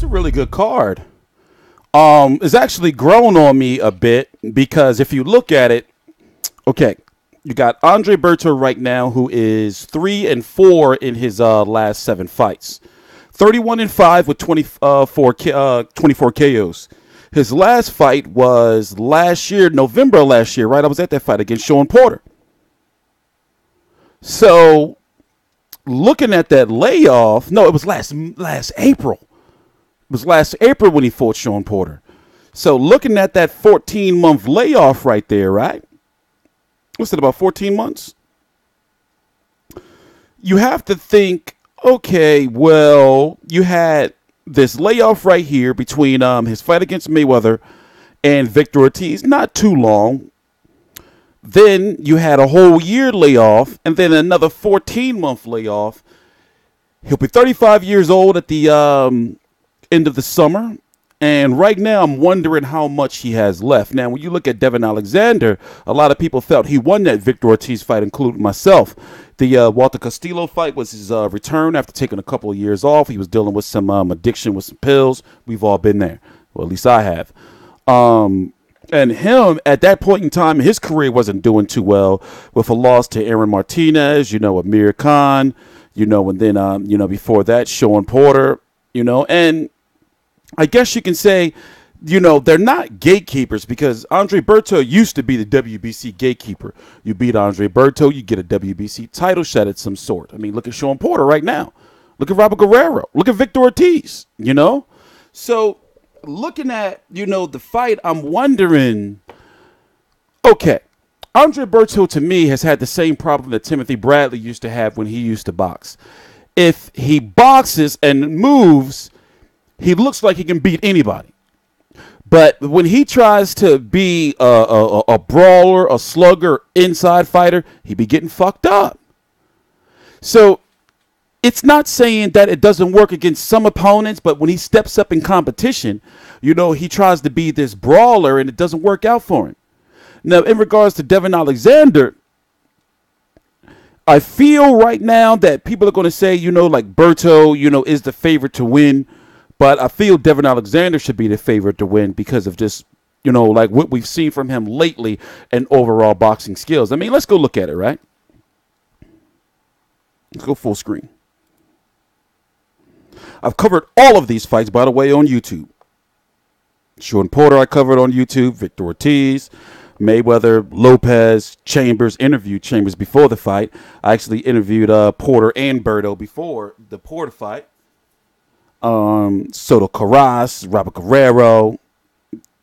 a really good card. It's actually grown on me a bit because if you look at it, okay, you got Andre Berto right now, who is 3-4 in his last 7 fights, 31-5 with 24 KOs. His last fight was last year, November last year, right? I was at that fight against Sean Porter. So, looking at that layoff, no, it was last April. It was last April when he fought Sean Porter. So, looking at that 14-month layoff right there, right? What's it, about 14 months? You have to think, okay, well, you had this layoff right here between his fight against Mayweather and Victor Ortiz, not too long. Then you had a whole year layoff and then another 14-month layoff. He'll be 35 years old at the end of the summer. And right now I'm wondering how much he has left. Now, when you look at Devon Alexander, a lot of people felt he won that Victor Ortiz fight, including myself. The Walter Castillo fight was his return after taking a couple of years off. He was dealing with some addiction with some pills. We've all been there. Well, at least I have. And him, at that point in time, his career wasn't doing too well with a loss to Aaron Martinez, Amir Khan, and then, before that, Sean Porter, and I guess you can say, they're not gatekeepers because Andre Berto used to be the WBC gatekeeper. You beat Andre Berto, you get a WBC title shot at some sort. I mean, look at Sean Porter right now. Look at Robert Guerrero. Look at Victor Ortiz, So, looking at, the fight, I'm wondering, okay, Andre Berto to me has had the same problem that Timothy Bradley used to have when he used to box. If he boxes and moves, he looks like he can beat anybody. But when he tries to be a brawler, a slugger, inside fighter, he be getting fucked up. So it's not saying that it doesn't work against some opponents, but when he steps up in competition, he tries to be this brawler and it doesn't work out for him. Now, in regards to Devon Alexander, I feel right now that people are going to say, like Berto, is the favorite to win. But I feel Devon Alexander should be the favorite to win because of just, like what we've seen from him lately and overall boxing skills. I mean, let's go look at it, right? Let's go full screen. I've covered all of these fights, by the way, on YouTube. Sean Porter I covered on YouTube, Victor Ortiz, Mayweather, Lopez, Chambers, interviewed Chambers before the fight. I actually interviewed Porter and Berto before the Porter fight. Soto Carras, Robert Guerrero,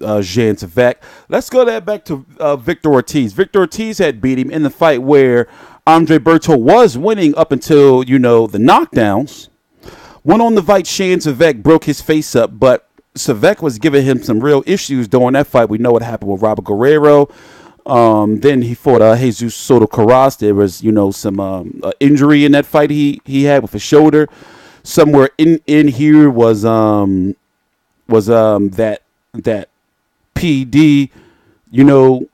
Jean Tavek. Let's go back to Victor Ortiz. Victor Ortiz had beat him in the fight where Andre Berto was winning up until, the knockdowns. Went on the fight, Jean Tavek broke his face up, but Tavek was giving him some real issues during that fight. We know what happened with Robert Guerrero. Then he fought Jesus Soto Carras. There was, some injury in that fight he had with his shoulder. Somewhere in here was that PD,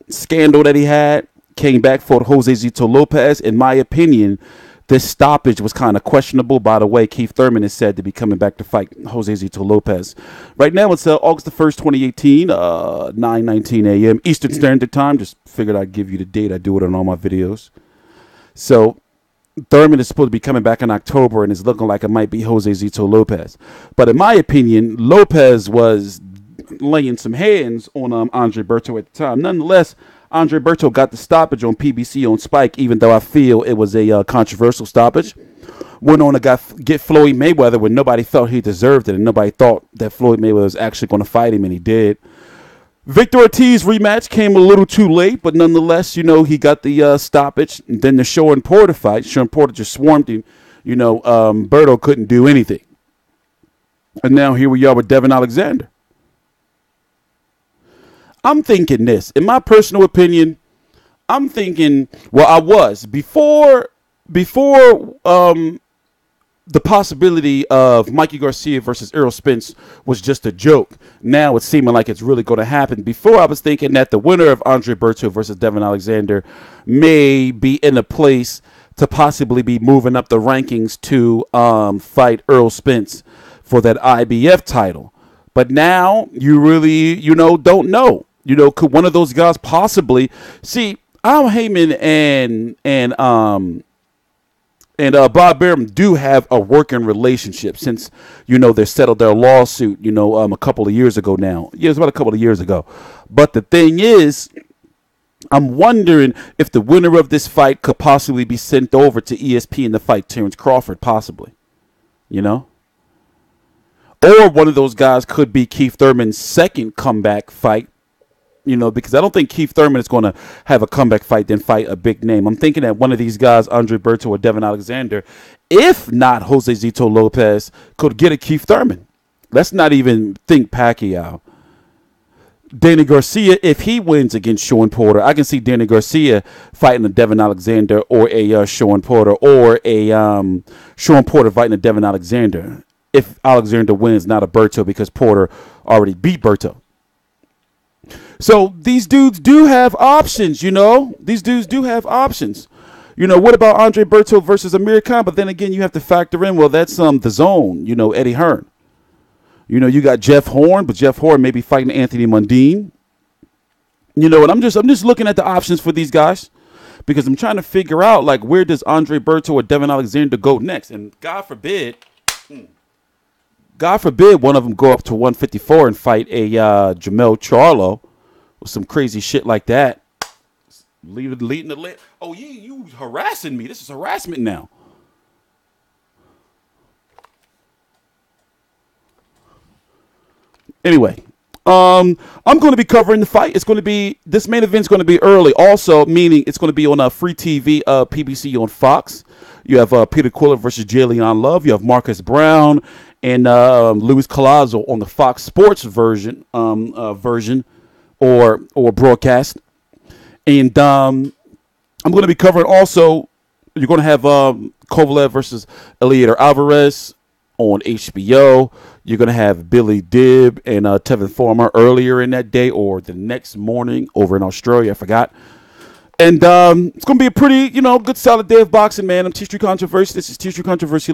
scandal that he had. Came back for Jose Zito Lopez. In my opinion, this stoppage was kind of questionable. By the way, Keith Thurman is said to be coming back to fight Jose Zito Lopez. Right now, it's August the 1st, 2018, 9:19 a.m. Eastern Standard Time. Just figured I'd give you the date. I do it on all my videos. So Thurman is supposed to be coming back in October, and it's looking like it might be Jose Zito Lopez. But in my opinion, Lopez was laying some hands on Andre Berto at the time. Nonetheless, Andre Berto got the stoppage on PBC on Spike, even though I feel it was a controversial stoppage. Went on to get Floyd Mayweather when nobody felt he deserved it, and nobody thought that Floyd Mayweather was actually going to fight him, and he did. Victor Ortiz rematch came a little too late, but nonetheless, he got the stoppage. And then the Sean Porter fight, Sean Porter just swarmed him. Berto couldn't do anything. And now here we are with Devon Alexander. I'm thinking this. In my personal opinion, I'm thinking, well, I was. Before the possibility of Mikey Garcia versus Errol Spence was just a joke. Now it's seeming like it's really going to happen. Before, I was thinking that the winner of Andre Berto versus Devon Alexander may be in a place to possibly be moving up the rankings to fight Errol Spence for that IBF title. But now you really, don't know. Could one of those guys possibly see Al Heyman and Bob Burnham do have a working relationship since, they settled their lawsuit, a couple of years ago now. Yeah, it was about a couple of years ago. But the thing is, I'm wondering if the winner of this fight could possibly be sent over to ESPN to fight Terrence Crawford, possibly. Or one of those guys could be Keith Thurman's second comeback fight, because I don't think Keith Thurman is going to have a comeback fight then fight a big name. I'm thinking that one of these guys, Andre Berto or Devon Alexander, if not Jose Zito Lopez, could get a Keith Thurman. Let's not even think Pacquiao. Danny Garcia, if he wins against Sean Porter, I can see Danny Garcia fighting a Devon Alexander or a Sean Porter, or a Sean Porter fighting a Devon Alexander. If Alexander wins, not a Berto, because Porter already beat Berto. So these dudes do have options, These dudes do have options. What about Andre Berto versus Amir Khan? But then again, you have to factor in, well, that's the zone, Eddie Hearn. You got Jeff Horn, but Jeff Horn may be fighting Anthony Mundine. And I'm just looking at the options for these guys, because I'm trying to figure out, like, where does Andre Berto or Devon Alexander go next? And God forbid one of them go up to 154 and fight a Jamel Charlo or some crazy shit like that. Leading the lit. Oh, you harassing me. This is harassment now. Anyway, I'm going to be covering the fight. This main event's going to be early. Also, meaning it's going to be on free TV, PBC on Fox. You have Peter Quillin versus J. Leon Love. You have Marcus Brown and Luis Collazo on the Fox Sports version or broadcast. And I'm going to be covering also, you're going to have Kovalev versus Eliader Alvarez on HBO. You're going to have Billy Dibb and Tevin Farmer earlier in that day or the next morning over in Australia. I forgot. And it's going to be a pretty, good solid day of boxing, man. I'm TstreeT Controversy. This is TstreeT Controversy.